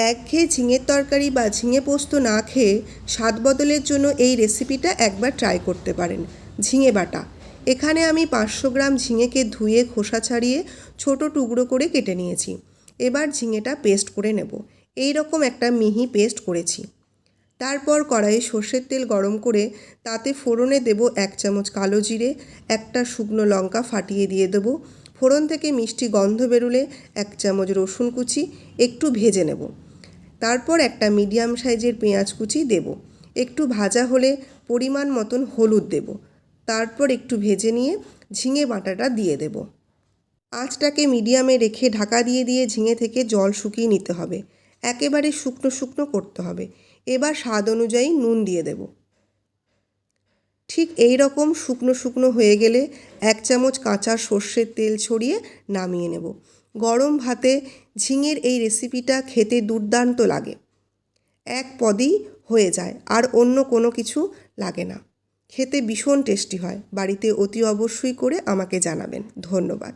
একঘেয়ে ঝিঙের তরকারি বা ঝিঙে পোস্ত না খেয়ে স্বাদ বদলের জন্য এই রেসিপিটা একবার ট্রাই করতে পারেন। ঝিঙে বাটা। এখানে আমি 500 গ্রাম ঝিঙেকে ধুয়ে খোসা ছাড়িয়ে ছোট টুকরো করে কেটে নিয়েছি। এবার ঝিঙেটা পেস্ট করে নেব। এই রকম একটা মিহি পেস্ট করেছি। তারপর কড়াইয়ে সর্ষের তেল গরম করে তাতে ফোড়নে দেব 1 চামচ কালো জিরে, একটা শুকনো লঙ্কা ফাটিয়ে দিয়ে দেব। ফোড়ন থেকে মিষ্টি গন্ধ বেরোলে 1 চামচ রসুন কুচি একটু ভেজে নেব। তারপর একটা মিডিয়াম সাইজের পেঁয়াজ কুচি দেব। একটু ভাজা হলে পরিমাণ মতন হলুদ দেব। তারপর একটু ভেজে নিয়ে ঝিঙে বাটাটা দিয়ে দেব। আঁচটাকে মিডিয়ামে রেখে ঢাকা দিয়ে দিয়ে ঝিঙে থেকে জল শুকিয়ে নিতে হবে। একেবারে শুকনো শুকনো করতে হবে। এবার স্বাদ অনুযায়ী নুন দিয়ে দেব। ঠিক এই রকম শুকনো শুকনো হয়ে গেলে 1 চামচ কাঁচা সর্ষের তেল ছড়িয়ে নামিয়ে নেব। গরম ভাতে ঝিঙের এই রেসিপিটা খেতে দুর্দান্ত লাগে। এক পদেই হয়ে যায়, আর অন্য কোনো কিছু লাগে না। খেতে ভীষণ টেস্টি হয়। বাড়িতে অতি অবশ্যই করে আমাকে জানাবেন। ধন্যবাদ।